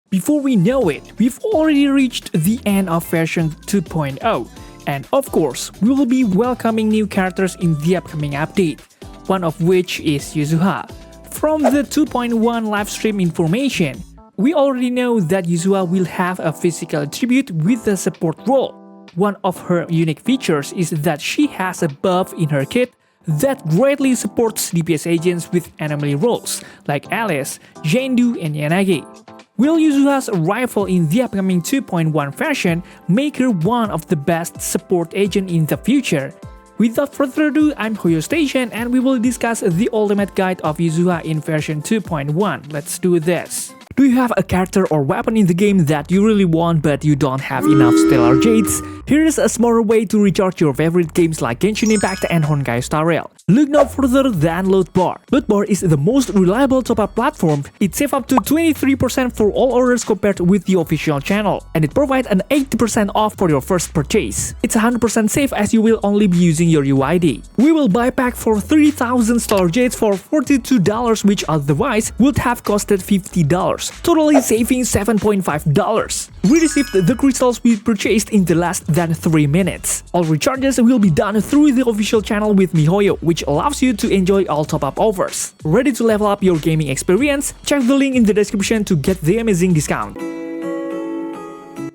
Before we know it, we've already reached the end of version 2.0, and of course, we will be welcoming new characters in the upcoming update, one of which is Yuzuha. From the 2.1 livestream information, we already know that Yuzuha will have a physical attribute with a support role. One of her unique features is that she has a buff in her kit that greatly supports DPS agents with anomaly roles like Alice, Jindu, and Yanagi. Will Yuzuha's arrival in the upcoming 2.1 version make her one of the best support agent in the future? Without further ado, I'm Hoyostation and we will discuss the ultimate guide of Yuzuha in version 2.1. Let's do this. Do you have a character or weapon in the game that you really want but you don't have enough stellar jades? Here's a smarter way to recharge your favorite games like Genshin Impact and Honkai Star Rail. Look no further than Lootbar. Lootbar is the most reliable top-up platform. It saves up to 23% for all orders compared with the official channel, and it provides an 80% off for your first purchase. It's 100% safe as you will only be using your UID. We will buy pack for 30,000 stellar jades for $42, which otherwise would have costed $50, totally saving $7.5. We received the crystals we purchased in the less than 3 minutes. All recharges will be done through the official channel with MiHoYo, which allows you to enjoy all top-up offers. Ready to level up your gaming experience? Check the link in the description to get the amazing discount.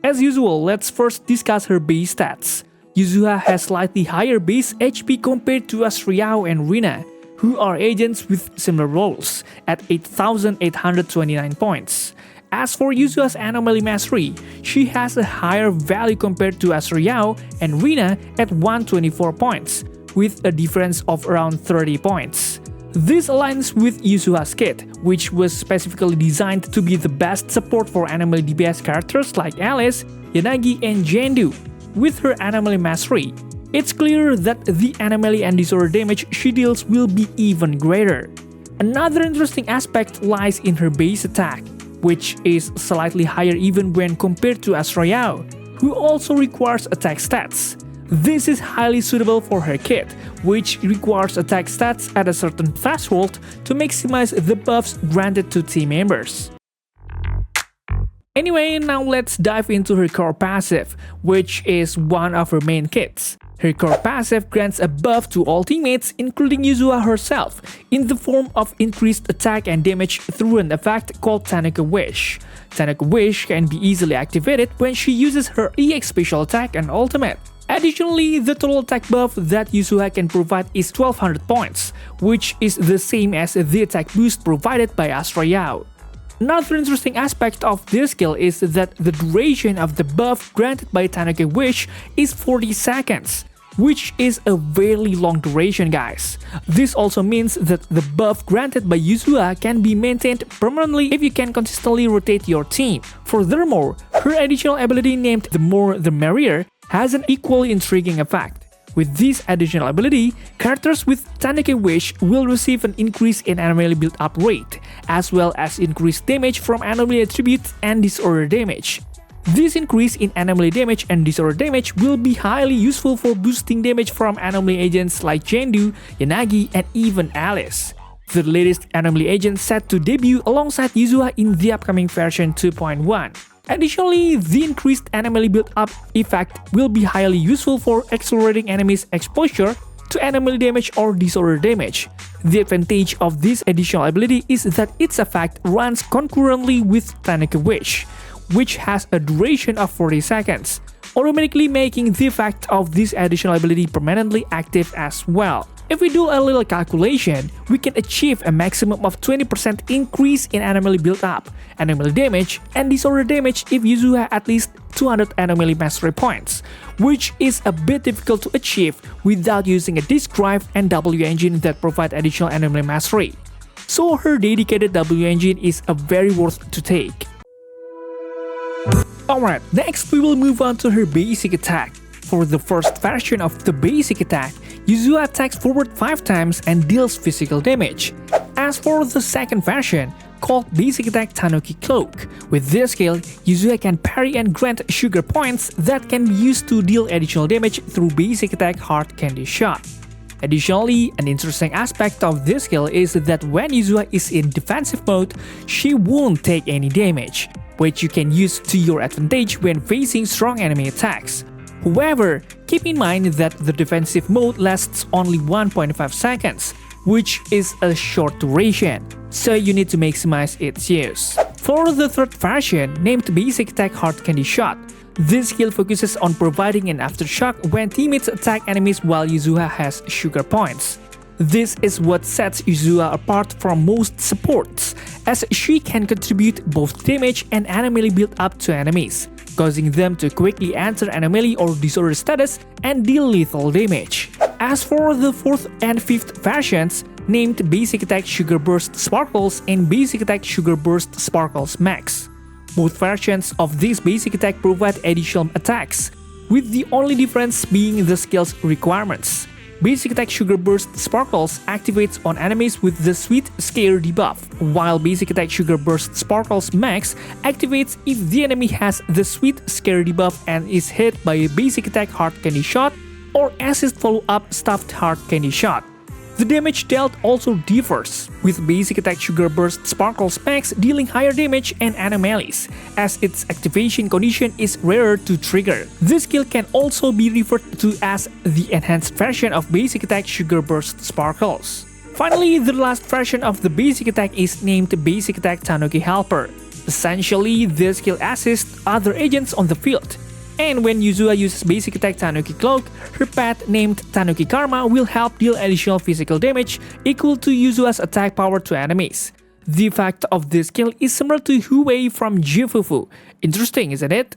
As usual, let's first discuss her base stats. Yuzuha has slightly higher base HP compared to Asriao and Rina, who are agents with similar roles, at 8,829 points. As for Yuzuha's Anomaly Mastery, she has a higher value compared to Asriao and Rina at 124 points, with a difference of around 30 points. This aligns with Yuzuha's kit, which was specifically designed to be the best support for Anomaly DPS characters like Alice, Yanagi, and Jindu. With her Anomaly Mastery, it's clear that the anomaly and disorder damage she deals will be even greater. Another interesting aspect lies in her base attack, which is slightly higher even when compared to Asriao, who also requires attack stats. This is highly suitable for her kit, which requires attack stats at a certain threshold to maximize the buffs granted to team members. Anyway, now let's dive into her core passive, which is one of her main kits. Her core passive grants a buff to all teammates, including Yuzuha herself, in the form of increased attack and damage through an effect called Tanuki Wish. Tanuki Wish can be easily activated when she uses her EX special attack and ultimate. Additionally, the total attack buff that Yuzuha can provide is 1200 points, which is the same as the attack boost provided by Asriao. Another interesting aspect of this skill is that the duration of the buff granted by Tanuki Wish is 40 seconds, which is a very long duration, guys. This also means that the buff granted by Yuzuha can be maintained permanently if you can consistently rotate your team. Furthermore, her additional ability named The More the Merrier has an equally intriguing effect. With this additional ability, characters with Tanuki Wish will receive an increase in anomaly build-up rate, as well as increased damage from anomaly attributes and disorder damage. This increase in anomaly damage and disorder damage will be highly useful for boosting damage from anomaly agents like Jindu, Yanagi, and even Alice, the latest anomaly agent set to debut alongside Yuzuha in the upcoming version 2.1. Additionally, the increased anomaly build-up effect will be highly useful for accelerating enemies' exposure to anomaly damage or disorder damage. The advantage of this additional ability is that its effect runs concurrently with Tanuki Wish, which has a duration of 40 seconds, automatically making the effect of this additional ability permanently active as well. If we do a little calculation, we can achieve a maximum of 20% increase in anomaly build-up, anomaly damage, and disorder damage if Yuzuha at least 200 anomaly mastery points, which is a bit difficult to achieve without using a disk drive and W engine that provide additional anomaly mastery. So her dedicated W engine is a very worth to take. Alright, next we will move on to her basic attack. For the first version of the basic attack, Yuzuha attacks forward 5 times and deals physical damage. As for the second version, called Basic Attack Tanuki Cloak, with this skill, Yuzuha can parry and grant sugar points that can be used to deal additional damage through Basic Attack Hard Candy Shot. Additionally, an interesting aspect of this skill is that when Yuzuha is in defensive mode, she won't take any damage, which you can use to your advantage when facing strong enemy attacks. However, keep in mind that the defensive mode lasts only 1.5 seconds, which is a short duration, so you need to maximize its use. For the third version, named Basic Attack Hard Candy Shot, this skill focuses on providing an aftershock when teammates attack enemies while Yuzuha has sugar points. This is what sets Yuzuha apart from most supports, as she can contribute both damage and anomaly build-up to enemies, causing them to quickly enter anomaly or disorder status and deal lethal damage. As for the fourth and fifth versions, named Basic Attack Sugar Burst Sparkles and Basic Attack Sugar Burst Sparkles Max, both versions of this basic attack provide additional attacks, with the only difference being the skill's requirements. Basic Attack Sugar Burst Sparkles activates on enemies with the Sweet Scare debuff, while Basic Attack Sugar Burst Sparkles Max activates if the enemy has the Sweet Scare debuff and is hit by a Basic Attack Hard Candy Shot or Assist Follow-up Stuffed Hard Candy Shot. The damage dealt also differs, with Basic Attack Sugar Burst Sparkles Max dealing higher damage and anomalies, as its activation condition is rarer to trigger. This skill can also be referred to as the enhanced version of Basic Attack Sugar Burst Sparkles. Finally, the last version of the basic attack is named Basic Attack Tanuki Helper. Essentially, this skill assists other agents on the field. And when Yuzuha uses Basic Attack Tanuki Cloak, her pet named Tanuki Karma will help deal additional physical damage equal to Yuzuha's attack power to enemies. The effect of this skill is similar to Huwei from Jifufu. Interesting, isn't it?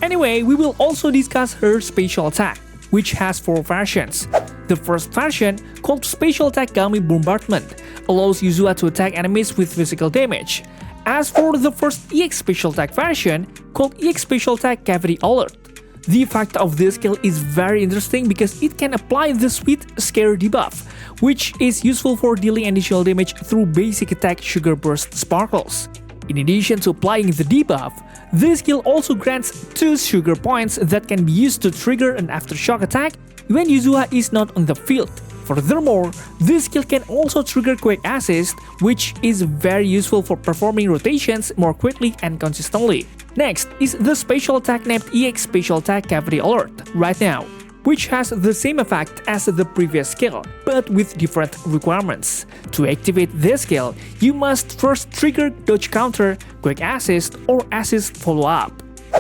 Anyway, we will also discuss her special attack, which has 4 versions. The first version, called Special Attack Gummy Bombardment, allows Yuzuha to attack enemies with physical damage. As for the first EX Special Attack version, called EX Special Attack Cavity Alert, the effect of this skill is very interesting because it can apply the Sweet Scare debuff, which is useful for dealing additional damage through Basic Attack Sugar Burst Sparkles. In addition to applying the debuff, this skill also grants 2 sugar points that can be used to trigger an aftershock attack when Yuzuha is not on the field. Furthermore, this skill can also trigger Quick Assist, which is very useful for performing rotations more quickly and consistently. Next is the special attack named EX Special Attack Cavity Alert right now, which has the same effect as the previous skill, but with different requirements. To activate this skill, you must first trigger Dodge Counter, Quick Assist, or Assist Follow-up.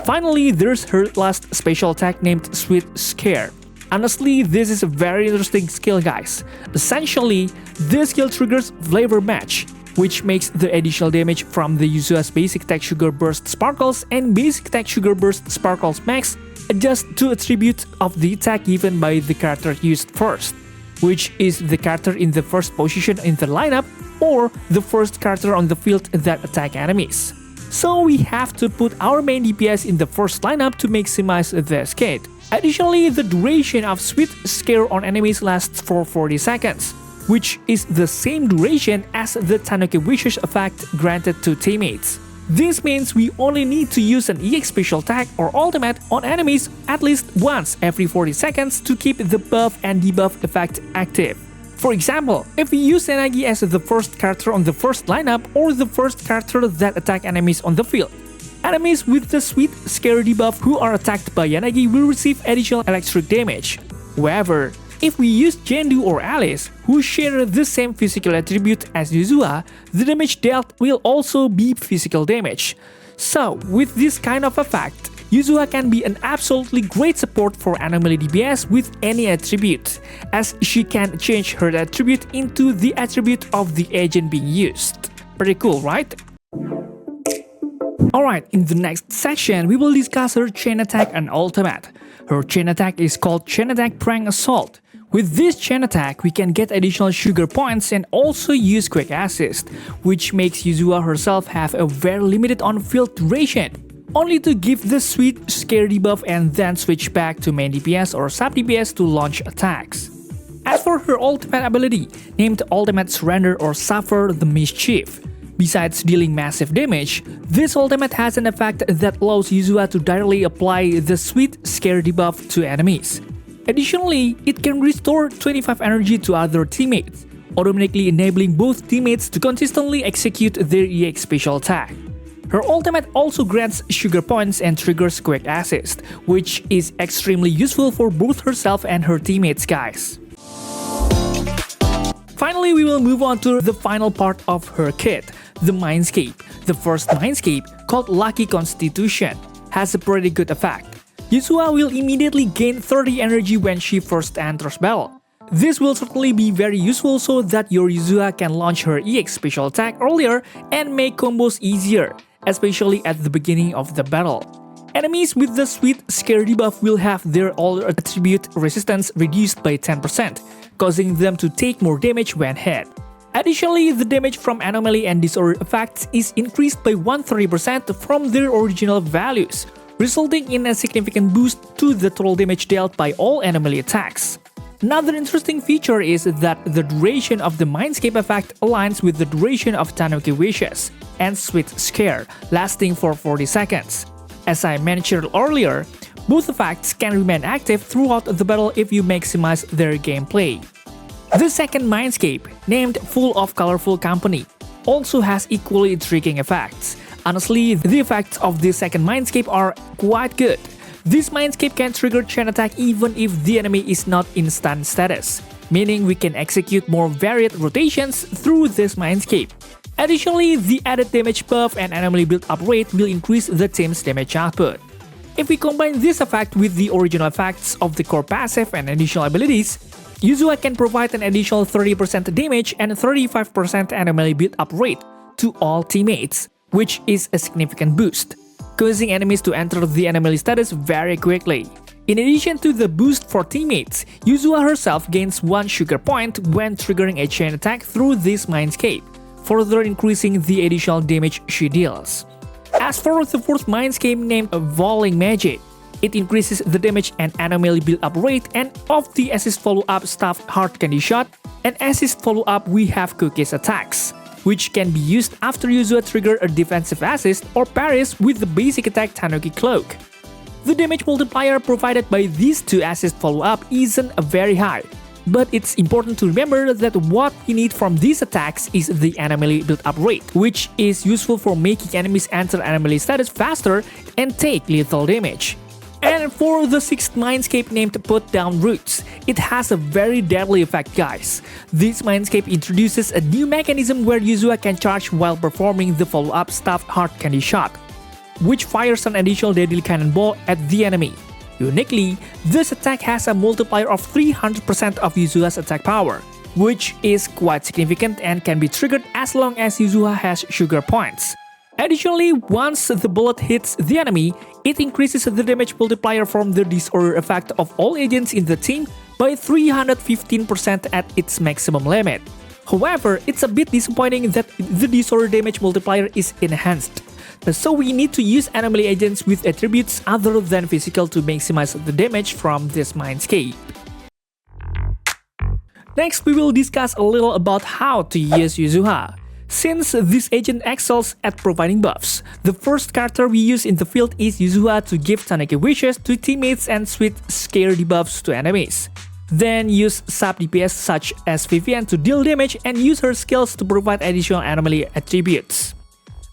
Finally, there's her last special attack named Sweet Scare. Honestly, this is a very interesting skill, guys. Essentially, this skill triggers Flavor Match, which makes the additional damage from the Yuzuha's Basic Attack Sugar Burst Sparkles and Basic Attack Sugar Burst Sparkles Max adjust to attributes of the attack given by the character used first, which is the character in the first position in the lineup or the first character on the field that attack enemies. So we have to put our main DPS in the first lineup to maximize the escape. Additionally, the duration of Sweet Scare on enemies lasts for 40 seconds, which is the same duration as the Tanuki Wishes effect granted to teammates. This means we only need to use an EX Special Attack or Ultimate on enemies at least once every 40 seconds to keep the buff and debuff effect active. For example, if we use Yanagi as the first character on the first lineup or the first character that attack enemies on the field, enemies with the Sweet Scare debuff who are attacked by Yanagi will receive additional electric damage. However, if we use Jendu or Alice, who share the same physical attribute as Yuzuha, the damage dealt will also be physical damage. So, with this kind of effect, Yuzuha can be an absolutely great support for anomaly DPS with any attribute, as she can change her attribute into the attribute of the agent being used. Pretty cool, right? Alright, in the next section, we will discuss her chain attack and ultimate. Her chain attack is called Chain Attack Prank Assault. With this chain attack, we can get additional sugar points and also use Quick Assist, which makes Yuzuha herself have a very limited on-field duration, only to give the Sweet Scare debuff and then switch back to main DPS or sub DPS to launch attacks. As for her ultimate ability, named Ultimate Surrender or Suffer the Mischief, besides dealing massive damage, this ultimate has an effect that allows Yuzuha to directly apply the Sweet Scare debuff to enemies. Additionally, it can restore 25 energy to other teammates, automatically enabling both teammates to consistently execute their EX special attack. Her ultimate also grants sugar points and triggers quick assist, which is extremely useful for both herself and her teammates, guys. Finally, we will move on to the final part of her kit, the MINDSCAPE. The first MINDSCAPE, called Lucky Constitution, has a pretty good effect. Yuzuha will immediately gain 30 energy when she first enters battle. This will certainly be very useful so that your Yuzuha can launch her EX special attack earlier and make combos easier, especially at the beginning of the battle. Enemies with the sweet scare debuff will have their all attribute resistance reduced by 10%, causing them to take more damage when hit. Additionally, the damage from anomaly and disorder effects is increased by 130% from their original values, resulting in a significant boost to the total damage dealt by all anomaly attacks. Another interesting feature is that the duration of the MINDSCAPE effect aligns with the duration of Tanuki Wishes and Sweet Scare, lasting for 40 seconds. As I mentioned earlier, both effects can remain active throughout the battle if you maximize their gameplay. The second MINDSCAPE, named Full of Colorful Company, also has equally intriguing effects. Honestly, the effects of this second MINDSCAPE are quite good. This MINDSCAPE can trigger chain attack even if the enemy is not in stun status, meaning we can execute more varied rotations through this MINDSCAPE. Additionally, the added damage buff and anomaly build-up rate will increase the team's damage output. If we combine this effect with the original effects of the core passive and additional abilities, Yuzuha can provide an additional 30% damage and 35% anomaly build-up rate to all teammates, which is a significant boost, causing enemies to enter the anomaly status very quickly. In addition to the boost for teammates, Yuzuha herself gains 1 sugar point when triggering a chain attack through this MINDSCAPE, further increasing the additional damage she deals. As for the fourth MINDSCAPE named Evolving Magic, it increases the damage and anomaly build-up rate, and of the assist follow-up Stuffed Hard Candy Shot and assist follow-up we have Cookies attacks, which can be used after Yuzuha trigger a defensive assist or parries with the basic attack Tanuki Cloak. The damage multiplier provided by these two assist follow-up isn't very high, but it's important to remember that what we need from these attacks is the anomaly build-up rate, which is useful for making enemies enter anomaly status faster and take lethal damage. And for the sixth MINDSCAPE named Put Down Roots, it has a very deadly effect, guys. This MINDSCAPE introduces a new mechanism where Yuzuha can charge while performing the follow-up Stuffed Hard Candy Shot, which fires an additional deadly cannonball at the enemy. Uniquely, this attack has a multiplier of 300% of Yuzuha's attack power, which is quite significant and can be triggered as long as Yuzuha has sugar points. Additionally, once the bullet hits the enemy, it increases the damage multiplier from the disorder effect of all agents in the team by 315% at its maximum limit. However, it's a bit disappointing that the disorder damage multiplier is enhanced, so we need to use anomaly agents with attributes other than physical to maximize the damage from this MINDSCAPE. Next, we will discuss a little about how to use Yuzuha. Since this agent excels at providing buffs, the first character we use in the field is Yuzuha to give Tanuki Wishes to teammates and Sweet Scare debuffs to enemies. Then use sub DPS such as Vivian to deal damage and use her skills to provide additional anomaly attributes.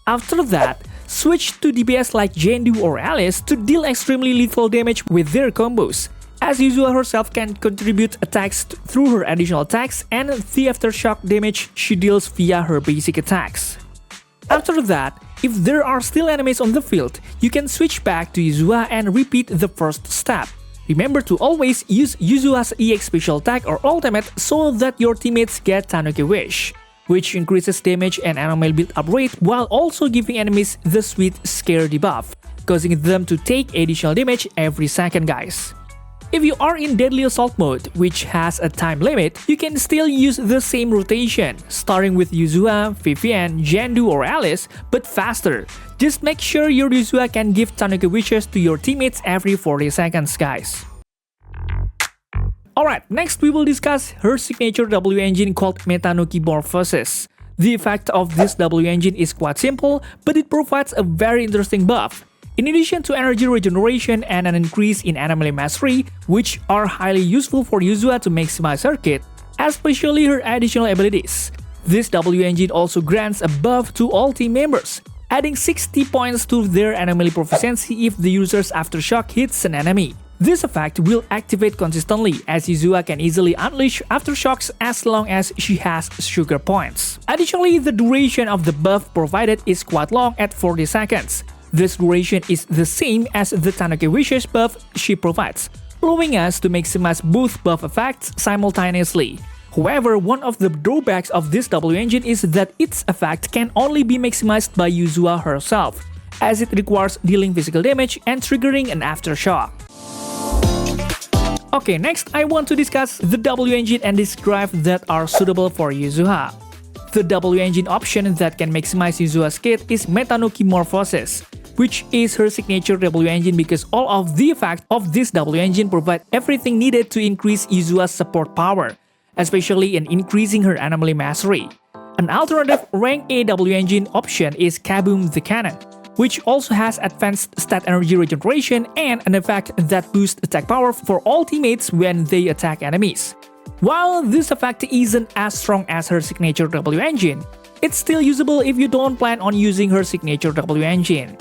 After that, switch to DPS like Jendu or Alice to deal extremely lethal damage with their combos, as Yuzuha herself can contribute attacks through her additional attacks and the aftershock damage she deals via her basic attacks. After that, if there are still enemies on the field, you can switch back to Yuzuha and repeat the first step. Remember to always use Yuzuha's EX special attack or ultimate so that your teammates get Tanuki Wish, which increases damage and anomaly build-up rate while also giving enemies the Sweet Scare debuff, causing them to take additional damage every second, guys. If you are in Deadly Assault mode, which has a time limit, you can still use the same rotation, starting with Yuzuha, Vivian, Jendu or Alice, but faster. Just make sure your Yuzuha can give Tanuki Wishes to your teammates every 40 seconds, guys. Alright, next we will discuss her signature W engine called Metanuki Morphosis. The effect of this W engine is quite simple, but it provides a very interesting buff. In addition to energy regeneration and an increase in anomaly mastery, which are highly useful for Yuzuha to maximize her kit, especially her additional abilities. This W engine also grants a buff to all team members, adding 60 points to their anomaly proficiency if the user's aftershock hits an enemy. This effect will activate consistently as Yuzuha can easily unleash aftershocks as long as she has sugar points. Additionally, the duration of the buff provided is quite long at 40 seconds. This duration is the same as the Tanuki Wishes buff she provides, allowing us to maximize both buff effects simultaneously. However, one of the drawbacks of this W engine is that its effect can only be maximized by Yuzuha herself, as it requires dealing physical damage and triggering an aftershock. Okay, next I want to discuss the W engine and describe that are suitable for Yuzuha. The W engine option that can maximize Yuzuha's kit is Metanuki Morphosis, which is her signature W engine because all of the effects of this W engine provide everything needed to increase Yuzuha's support power, especially in increasing her anomaly mastery. An alternative rank A W engine option is Kaboom the Cannon, which also has advanced stat energy regeneration and an effect that boosts attack power for all teammates when they attack enemies. While this effect isn't as strong as her signature W engine, it's still usable if you don't plan on using her signature W engine.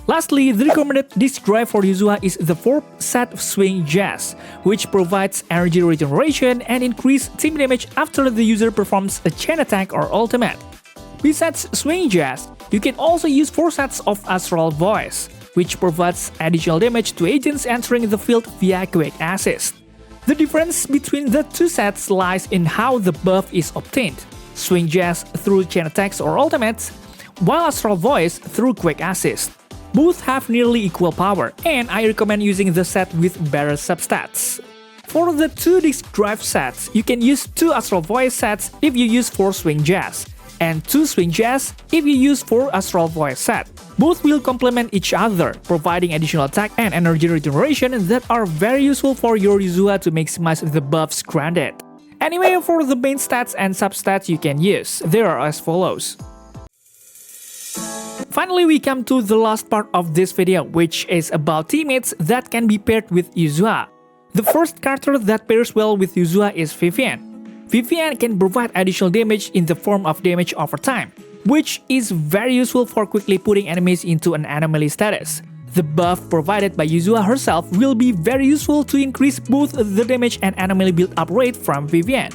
Lastly, the recommended disc drive for Yuzuha is the 4th set of Swing Jazz, which provides energy regeneration and increased team damage after the user performs a chain attack or ultimate. Besides Swing Jazz, you can also use 4 sets of Astral Voice, which provides additional damage to agents entering the field via Quick Assist. The difference between the two sets lies in how the buff is obtained: Swing Jazz through chain attacks or ultimates, while Astral Voice through Quick Assist. Both have nearly equal power, and I recommend using the set with better substats. For the 2 disc drive sets, you can use 2 Astral Voice sets if you use 4 Swing Jazz, and 2 Swing Jazz if you use 4 Astral Voice set. Both will complement each other, providing additional attack and energy regeneration that are very useful for your Yuzuha to maximize the buffs granted. Anyway, for the main stats and substats you can use, they are as follows. Finally, we come to the last part of this video, which is about teammates that can be paired with Yuzuha. The first character that pairs well with Yuzuha is Vivian. Vivian can provide additional damage in the form of damage over time, which is very useful for quickly putting enemies into an anomaly status. The buff provided by Yuzuha herself will be very useful to increase both the damage and anomaly build-up rate from Vivian.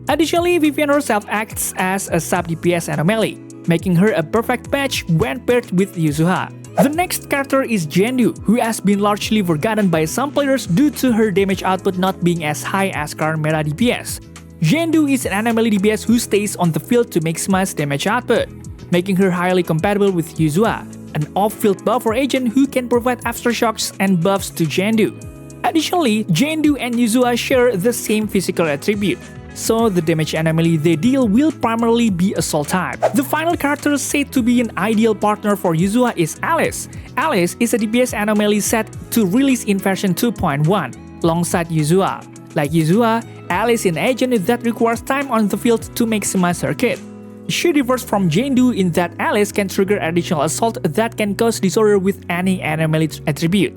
Additionally, Vivian herself acts as a sub-DPS anomaly, making her a perfect match when paired with Yuzuha. The next character is Jendu, who has been largely forgotten by some players due to her damage output not being as high as current meta DPS. Jendu is an anomaly DPS who stays on the field to maximize damage output, making her highly compatible with Yuzuha, an off-field buffer agent who can provide aftershocks and buffs to Jendu. Additionally, Jendu and Yuzuha share the same physical attribute, so the damage anomaly they deal will primarily be assault type. The final character said to be an ideal partner for Yuzuha is Alice. Alice is a DPS anomaly set to release in version 2.1, alongside Yuzuha. Like Yuzuha, Alice is an agent that requires time on the field to maximize her kit. She differs from Jendu in that Alice can trigger additional assault that can cause disorder with any anomaly attribute.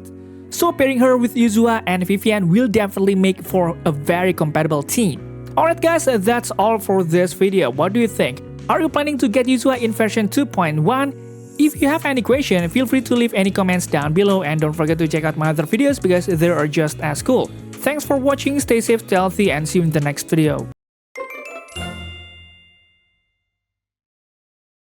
So pairing her with Yuzuha and Vivian will definitely make for a very compatible team. Alright guys, that's all for this video. What do you think? Are you planning to get Yuzuha in version 2.1? If you have any question, feel free to leave any comments down below and don't forget to check out my other videos because they are just as cool. Thanks for watching, stay safe, stay healthy, and see you in the next video.